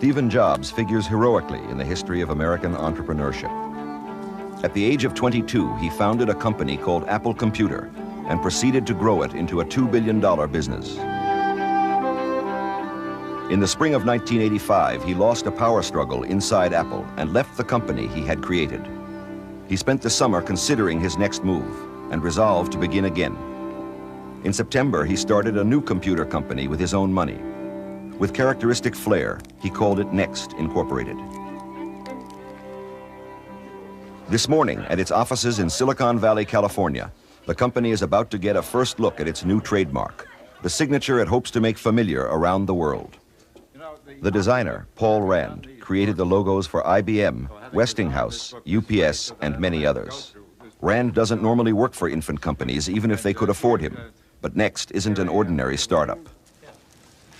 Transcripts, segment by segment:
Stephen Jobs figures heroically in the history of American entrepreneurship. At the age of 22, he founded a company called Apple Computer and proceeded to grow it into a $2 billion business. In the spring of 1985, he lost a power struggle inside Apple and left the company he had created. He spent the summer considering his next move and resolved to begin again. In September, he started a new computer company with his own money. With characteristic flair, he called it NeXT Incorporated. This morning, at its offices in Silicon Valley, California, the company is about to get a first look at its new trademark, the signature it hopes to make familiar around the world. The designer, Paul Rand, created the logos for IBM, Westinghouse, UPS, and many others. Rand doesn't normally work for infant companies, even if they could afford him. But NeXT isn't an ordinary startup.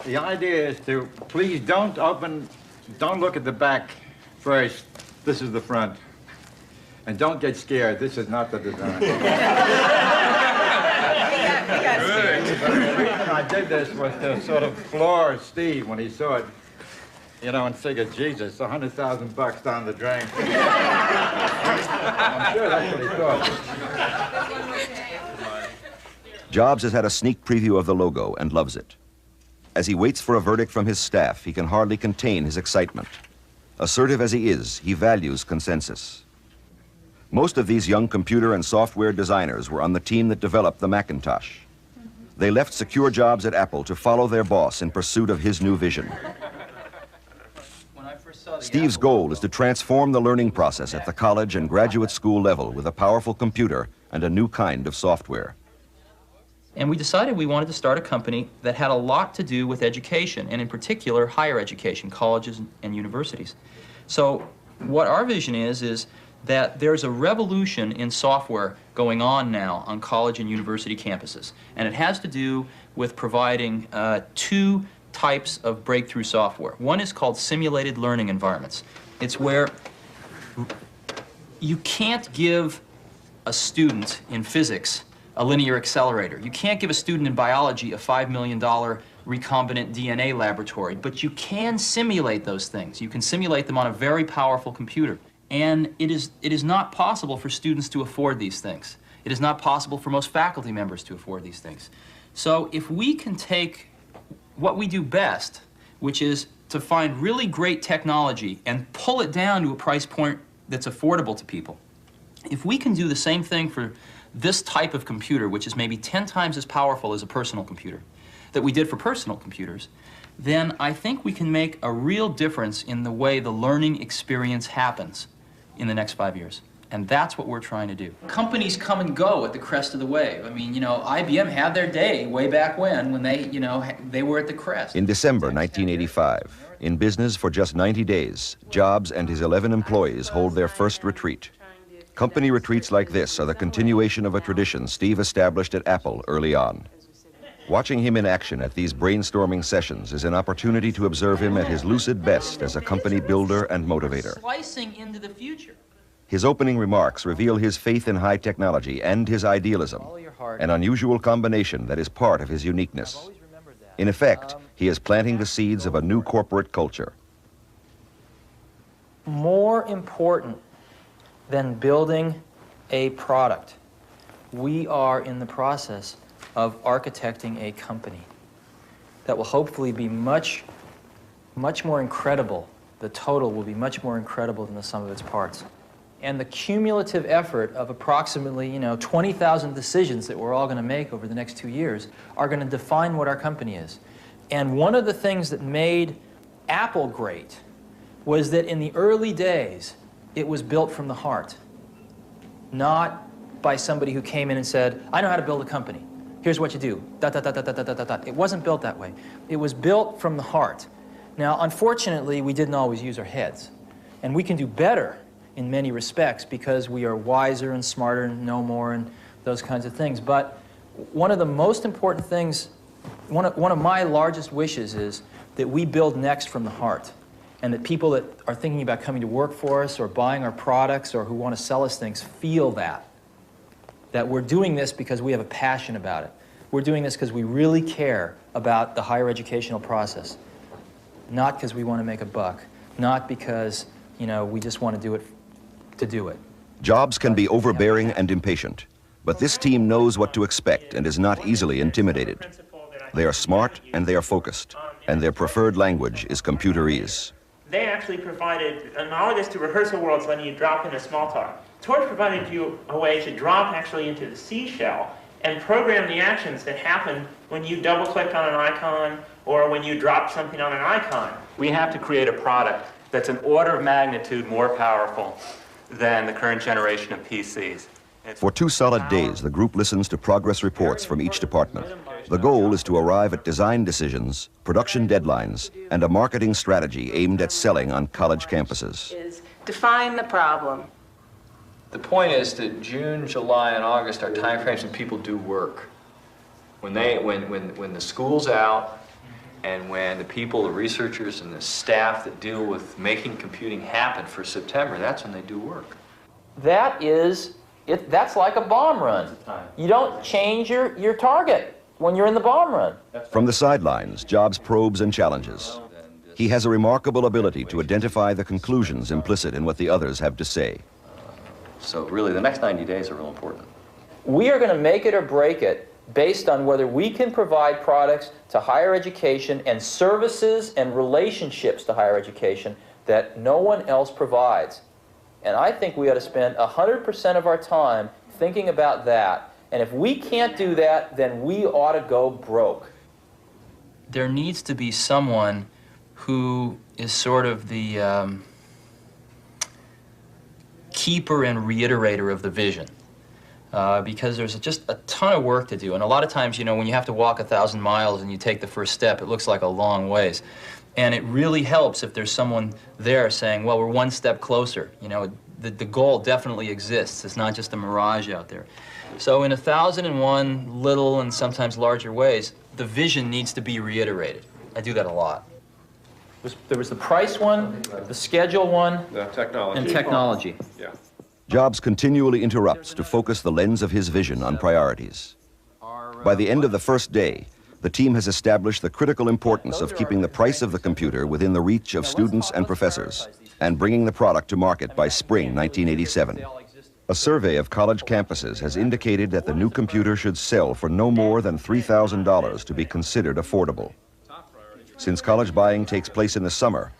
The idea is to, please don't look at the back first. This is the front. And don't get scared, this is not the design. The reason I did this was to sort of floor Steve when he saw it, you know, and figured, Jesus, $100,000 down the drain. I'm sure that's what he thought. Jobs has had a sneak preview of the logo and loves it. As he waits for a verdict from his staff, he can hardly contain his excitement. Assertive as he is, he values consensus. Most of these young computer and software designers were on the team that developed the Macintosh. They left secure jobs at Apple to follow their boss in pursuit of his new vision. Steve's goal is to transform the learning process at the college and graduate school level with a powerful computer and a new kind of software. And we decided we wanted to start a company that had a lot to do with education, and in particular, higher education, colleges and universities. So what our vision is that there's a revolution in software going on now on college and university campuses. And it has to do with providing two types of breakthrough software. One is called simulated learning environments. It's where you can't give a student in physics a linear accelerator. You can't give a student in biology a $5 million recombinant DNA laboratory, but you can simulate those things. You can simulate them on a very powerful computer. And it is not possible for students to afford these things. It is not possible for most faculty members to afford these things. So if we can take what we do best, which is to find really great technology and pull it down to a price point that's affordable to people, if we can do the same thing for this type of computer, which is maybe 10 times as powerful as a personal computer, that we did for personal computers, then I think we can make a real difference in the way the learning experience happens in the next 5 years. And that's what we're trying to do. Companies come and go at the crest of the wave. I mean, you know, IBM had their day way back when they, you know, they were at the crest. In December 1985, in business for just 90 days, Jobs and his 11 employees hold their first retreat. Company retreats like this are the continuation of a tradition Steve established at Apple early on. Watching him in action at these brainstorming sessions is an opportunity to observe him at his lucid best as a company builder and motivator. Slicing into the future. His opening remarks reveal his faith in high technology and his idealism, an unusual combination that is part of his uniqueness. In effect, he is planting the seeds of a new corporate culture. More important than building a product, we are in the process of architecting a company that will hopefully be much more incredible. The total will be much more incredible than the sum of its parts. And the cumulative effort of approximately, 20,000 decisions that we're all going to make over the next 2 years are going to define what our company is. And one of the things that made Apple great was that in the early days, it was built from the heart, not by somebody who came in and said, I know how to build a company. Here's what you do. It wasn't built that way. It was built from the heart. Now, unfortunately, we didn't always use our heads. And we can do better in many respects because we are wiser and smarter and know more and those kinds of things. But one of the most important things, one of my largest wishes is that we build NeXT from the heart, and that people that are thinking about coming to work for us or buying our products or who want to sell us things feel that we're doing this because we have a passion about it. We're doing this because we really care about the higher educational process. not because we want to make a buck, not because, you know, we just want to do it to do it. Jobs can be overbearing and impatient, but this team knows what to expect and is not easily intimidated. They are smart and they are focused, and their preferred language is computerese. They actually provided, analogous to rehearsal worlds when you drop in a small talk, Torch provided you a way to drop actually into the C shell and program the actions that happen when you double-click on an icon or when you drop something on an icon. We have to create a product that's an order of magnitude more powerful than the current generation of PCs. For 2 solid days, the group listens to progress reports from each department. The goal is to arrive at design decisions, production deadlines, and a marketing strategy aimed at selling on college campuses. Is define the problem. The point is that June, July, and August are time frames when people do work. When the school's out, and when the people, the researchers, and the staff that deal with making computing happen for September, that's when they do work. That's like a bomb run. You don't change your target when you're in the bomb run. From the sidelines, Jobs probes and challenges. He has a remarkable ability to identify the conclusions implicit in what the others have to say. So really, the next 90 days are real important. We are going to make it or break it based on whether we can provide products to higher education and services and relationships to higher education that no one else provides. And I think we ought to spend 100% of our time thinking about that. And if we can't do that, then we ought to go broke. There needs to be someone who is sort of the keeper and reiterator of the vision. Because there's just a ton of work to do. And a lot of times, you know, when you have to walk 1,000 miles and you take the first step, it looks like a long ways. And it really helps if there's someone there saying, well, we're one step closer. You know, the goal definitely exists. It's not just a mirage out there. So in 1,001 little and sometimes larger ways, the vision needs to be reiterated. I do that a lot. There was the price one, the schedule one, The technology. and technology. Yeah. Jobs continually interrupts to focus the lens of his vision on priorities. By the end of the first day, the team has established the critical importance of keeping the price of the computer within the reach of students and professors and bringing the product to market by spring 1987. A survey of college campuses has indicated that the new computer should sell for no more than $3,000 to be considered affordable. Since college buying takes place in the summer,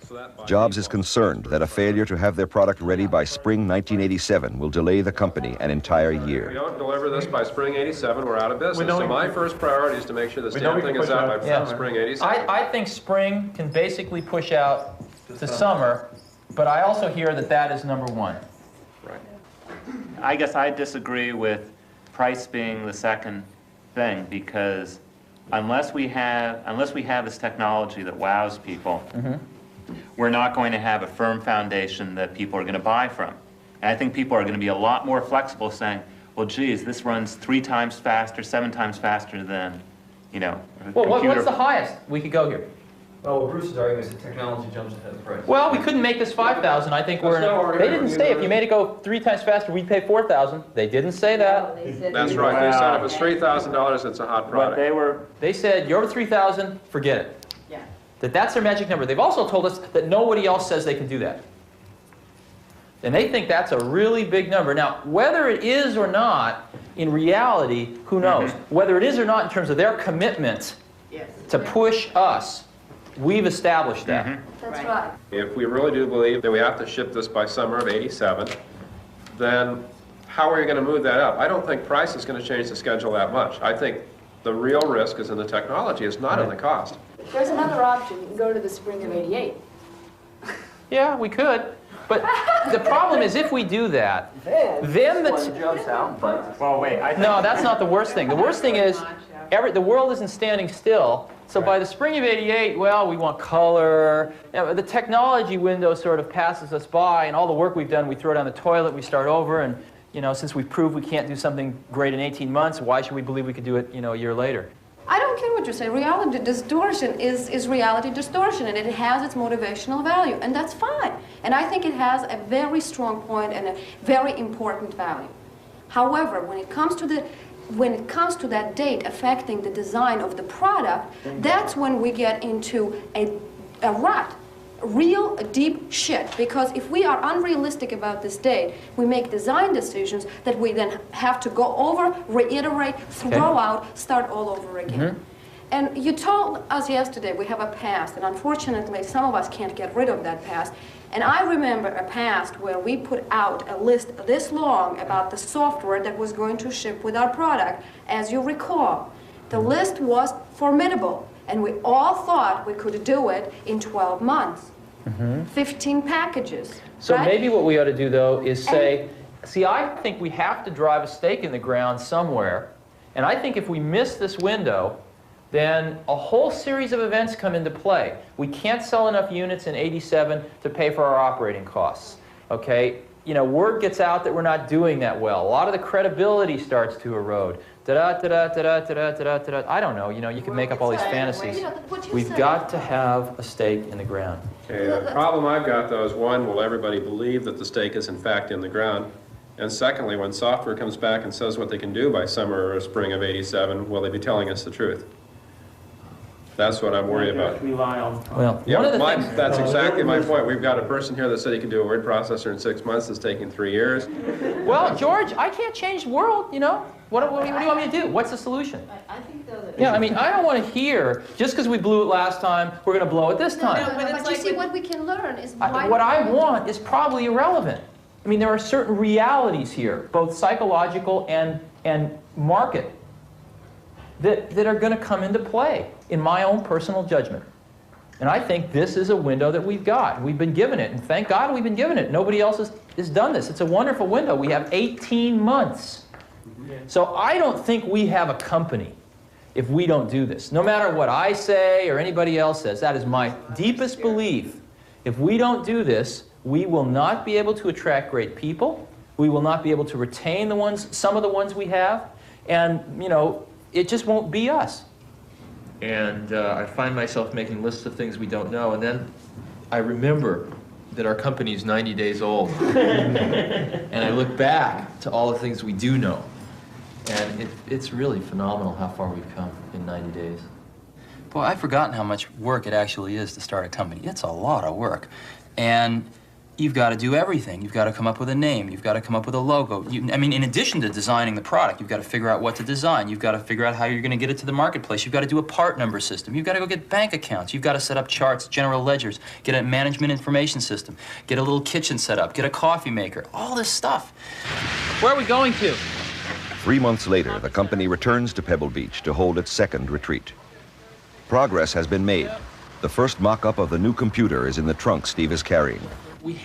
Jobs is concerned that a failure to have their product ready by spring 1987 will delay the company an entire If we year. don't deliver this by spring '87, we're out of business. So my first priority is to make sure this damn thing is out by spring '87. I think spring can basically push out to summer, but I also hear that that is number one. Right. I guess I disagree with price being the second thing, because unless we have this technology that wows people, we're not going to have a firm foundation that people are going to buy from. And I think people are going to be a lot more flexible, saying, well, geez, this runs 3 times faster, 7 times faster than, you know, a Well, computer. what's the highest we could go here? Well, what Bruce is arguing is that technology jumps ahead of the price. Well, we couldn't make this 5,000. I think we're in they didn't say if you made it go 3 times faster, we'd pay 4,000. They didn't say that. That's right. They said if it's $3,000, it's a hot But product. They said, you're over 3,000, forget it. Yeah. That's their magic number. They've also told us that nobody else says they can do that. And they think that's a really big number. Now, whether it is or not, in reality, who knows? Whether it is or not in terms of their commitment Yes. to push us, we've established that. That's right. If we really do believe that we have to ship this by summer of '87, then how are you going to move that up? I don't think price is going to change the schedule that much. I think the real risk is in the technology. It's not in the cost. There's another option. You can go to the spring of '88. Yeah, we could. But the problem is if we do that, then the... Well, wait, I think No, that's not the worst thing. The worst thing is the world isn't standing still. So by the spring of '88, well, we want color. The technology window sort of passes us by, and all the work we've done, we throw down the toilet, we start over, and you know, since we've proved we can't do something great in 18 months, why should we believe we could do it, you know, a year later? I don't care what you say. Reality distortion is reality distortion, and it has its motivational value, and that's fine. And I think it has a very strong point and a very important value. However, when it comes to that date affecting the design of the product, that's when we get into a a rut, real deep shit, because if we are unrealistic about this date, we make design decisions that we then have to go over, reiterate, throw out, start all over again. And you told us yesterday we have a past, and unfortunately some of us can't get rid of that past. And I remember a past where we put out a list this long about the software that was going to ship with our product. As you recall, the list was formidable, and we all thought we could do it in 12 months. 15 packages. So right? maybe what we ought to do, though, is say, see, I think we have to drive a stake in the ground somewhere, and I think if we miss this window, then a whole series of events come into play. We can't sell enough units in '87 to pay for our operating costs. Okay? You know, word gets out that we're not doing that well. A lot of the credibility starts to erode. I don't know. You know, you can make up all these fantasies. We've got to have a stake in the ground. Okay, the problem I've got, though, is one, will everybody believe that the stake is in fact in the ground? And secondly, when software comes back and says what they can do by summer or spring of '87, will they be telling us the truth? That's what I'm worried about. Well, Yeah, one of the things, that's exactly my point. We've got a person here that said he can do a word processor in 6 months. It's taking 3 years. well, George, I can't change the world, you know. What do you want me to do? What's the solution? I think, though, that... Yeah, I mean, I don't want to hear, just because we blew it last time, we're going to blow it this time. But you see, what we can learn is why... What I want is probably irrelevant. I mean, there are certain realities here, both psychological and market, that are going to come into play, in my own personal judgment. And I think this is a window that we've got. We've been given it, and thank God we've been given it. Nobody else has done this. It's a wonderful window. We have 18 months. So I don't think we have a company if we don't do this. No matter what I say or anybody else says, that is my deepest belief. If we don't do this, we will not be able to attract great people. We will not be able to retain some of the ones we have. And, you know, it just won't be us. And I find myself making lists of things we don't know, and then I remember that our company is 90 days old. And I look back to all the things we do know. And it's really phenomenal how far we've come in 90 days. Boy, I've forgotten how much work it actually is to start a company. It's a lot of work. And you've got to do everything. You've got to come up with a name. You've got to come up with a logo. I mean, in addition to designing the product, you've got to figure out what to design. You've got to figure out how you're going to get it to the marketplace. You've got to do a part number system. You've got to go get bank accounts. You've got to set up charts, general ledgers, get a management information system, get a little kitchen set up, get a coffee maker, all this stuff. Where are we going to? 3 months later, the company returns to Pebble Beach to hold its second retreat. Progress has been made. The first mock-up of the new computer is in the trunk Steve is carrying.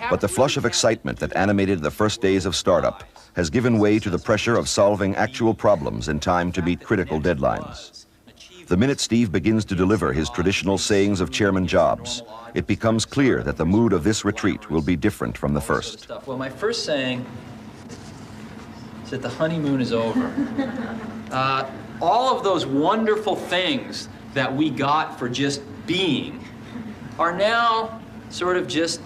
But the flush of excitement that animated the first days of startup has given way to the pressure of solving actual problems in time to meet critical deadlines. The minute Steve begins to deliver his traditional sayings of Chairman Jobs, it becomes clear that the mood of this retreat will be different from the first. Well, my first saying is that the honeymoon is over. All of those wonderful things that we got for just being are now sort of just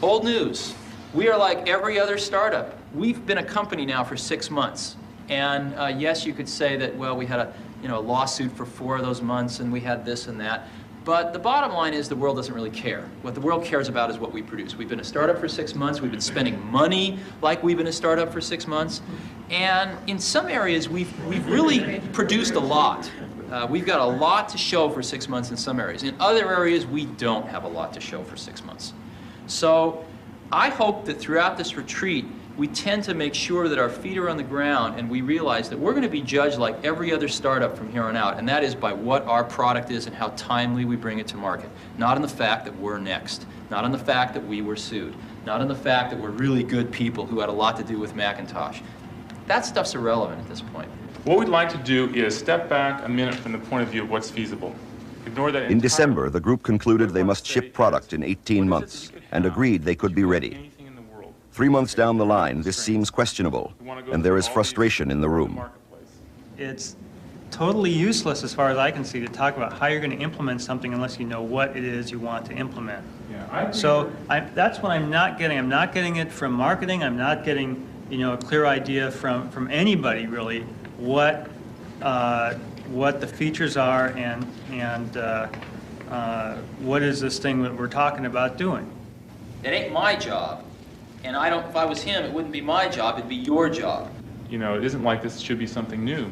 old news. We are like every other startup. We've been a company now for 6 months. And yes, you could say that, well, we had a lawsuit for 4 of those months, and we had this and that. But the bottom line is the world doesn't really care. What the world cares about is what we produce. We've been a startup for 6 months. We've been spending money like we've been a startup for 6 months. And in some areas, we've really produced a lot. We've got a lot to show for 6 months in some areas. In other areas, we don't have a lot to show for 6 months. So I hope that throughout this retreat, we tend to make sure that our feet are on the ground and we realize that we're going to be judged like every other startup from here on out, and that is by what our product is and how timely we bring it to market. Not on the fact that we're next, not on the fact that we were sued, not on the fact that we're really good people who had a lot to do with Macintosh. That stuff's irrelevant at this point. What we'd like to do is step back a minute from the point of view of what's feasible. Ignore that In December, the group concluded they must ship product in 18 months and agreed they could be ready. 3 months down the line, this seems questionable, and there is frustration in the room. It's totally useless, as far as I can see, to talk about how you're going to implement something unless you know what it is you want to implement. So that's what I'm not getting. I'm not getting it from marketing. I'm not getting, a clear idea from anybody really what the features are and what is this thing that we're talking about doing? It ain't my job. And I don't, if I was him, it wouldn't be my job, it'd be your job. You know, it isn't like this should be something new.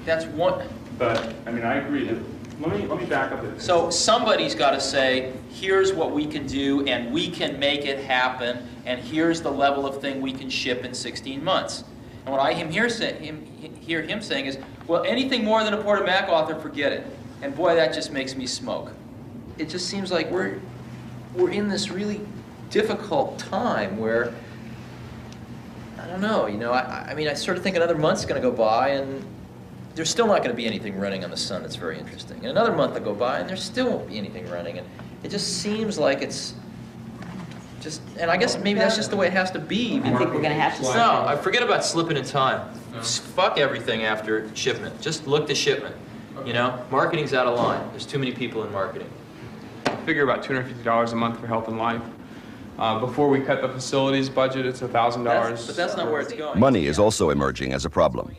That's one. But, I mean, I agree that, let me back up a bit. So somebody's got to say, here's what we can do, and we can make it happen, and here's the level of thing we can ship in 16 months. And what I hear him saying is, well, anything more than a Port of Mac author, forget it. And boy, that just makes me smoke. It just seems like we're in this really difficult time where, I don't know, you know, I mean, I sort of think another month's going to go by, and there's still not going to be anything running on the sun that's very interesting. And another month will go by, and there still won't be anything running. And it just seems like it's just, and I guess maybe that's just the way it has to be. I think we're going to have to No, I forget about slipping in time. Just fuck everything after shipment. Just look to shipment. You know, marketing's out of line. There's too many people in marketing. Figure about $250 a month for health and life. Before we cut the facilities budget, it's $1,000. But that's not where it's going. Money is also emerging as a problem.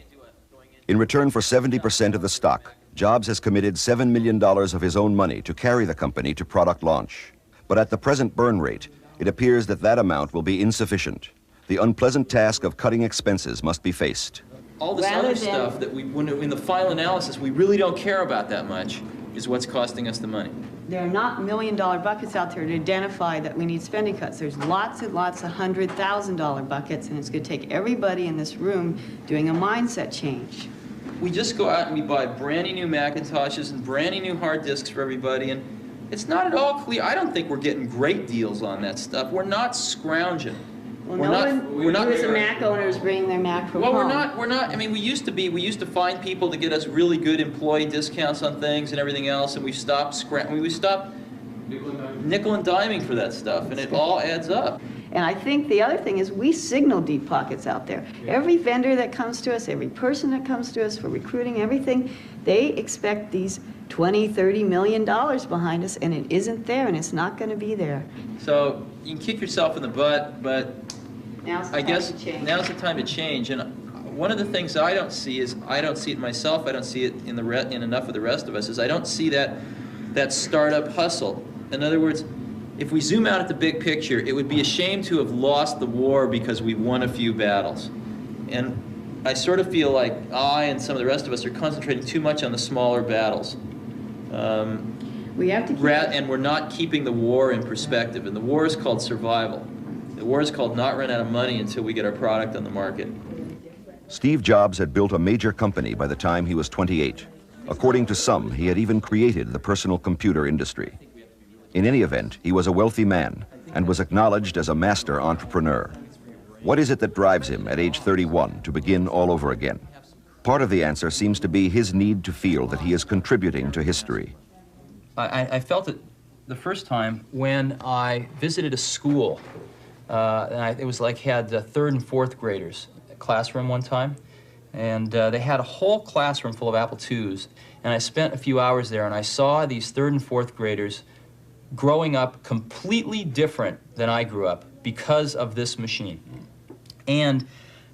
In return for 70% of the stock, Jobs has committed $7 million of his own money to carry the company to product launch. But at the present burn rate, it appears that that amount will be insufficient. The unpleasant task of cutting expenses must be faced. All this other stuff that we, in the final analysis, we really don't care about that much is what's costing us the money. There are not million-dollar buckets out there to identify that we need spending cuts. There's lots and lots of $100,000 buckets, and it's going to take everybody in this room doing a mindset change. We just go out and we buy brand new Macintoshes and brand new hard disks for everybody, and it's not at all clear. I don't think we're getting great deals on that stuff. We're not scrounging. Well, no one who is a Mac owner is bringing their Mac from home. Well, we're not, I mean, we used to find people to get us really good employee discounts on things and everything else, and we stopped nickel and diming for that stuff, and it all adds up. And I think the other thing is we signal deep pockets out there. Yeah. Every vendor that comes to us, every person that comes to us for recruiting, everything, they expect these $20, $30 million behind us, and it isn't there, and it's not going to be there. So you can kick yourself in the butt, but I guess now's the time to change. And one of the things I don't see is, I don't see it myself, I don't see it in enough of the rest of us, is I don't see that startup hustle. In other words, if we zoom out at the big picture, it would be a shame to have lost the war because we won a few battles. And I sort of feel like I and some of the rest of us are concentrating too much on the smaller battles. We have to keep and we're not keeping the war in perspective. And the war is called survival. The war is called not run out of money until we get our product on the market. Steve Jobs had built a major company by the time he was 28. According to some, he had even created the personal computer industry. In any event, he was a wealthy man and was acknowledged as a master entrepreneur. What is it that drives him at age 31 to begin all over again? Part of the answer seems to be his need to feel that he is contributing to history. I felt it the first time when I visited a school. It was like had third and fourth graders classroom one time, and they had a whole classroom full of Apple IIs, and I spent a few hours there, and I saw these third and fourth graders growing up completely different than I grew up because of this machine. And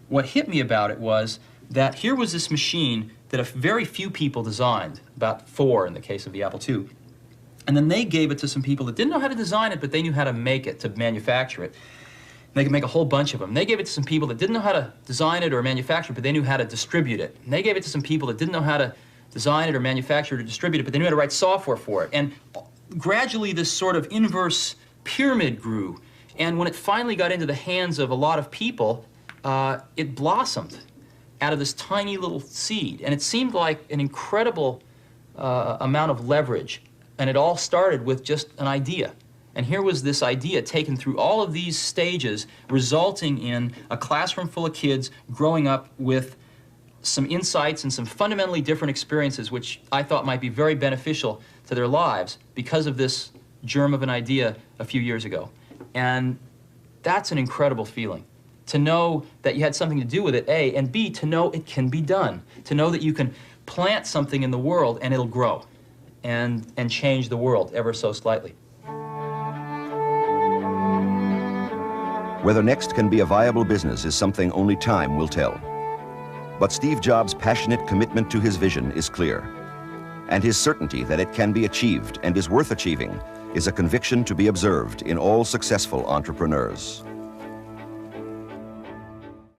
what hit me about it was that here was this machine that very few people designed, about 4 in the case of the Apple II. And then they gave it to some people that didn't know how to design it, but they knew how to make it, to manufacture it. And they could make a whole bunch of them. They gave it to some people that didn't know how to design it or manufacture it, but they knew how to distribute it. And they gave it to some people that didn't know how to design it or manufacture it or distribute it, but they knew how to write software for it. And gradually this sort of inverse pyramid grew, and when it finally got into the hands of a lot of people, it blossomed out of this tiny little seed, and it seemed like an incredible amount of leverage, and it all started with just an idea. And here was this idea taken through all of these stages, resulting in a classroom full of kids growing up with some insights and some fundamentally different experiences, which I thought might be very beneficial to their lives because of this germ of an idea a few years ago. And that's an incredible feeling, to know that you had something to do with it, A, and B, to know it can be done, to know that you can plant something in the world and it'll grow and change the world ever so slightly. Whether NeXT can be a viable business is something only time will tell. But Steve Jobs' passionate commitment to his vision is clear. And his certainty that it can be achieved and is worth achieving is a conviction to be observed in all successful entrepreneurs.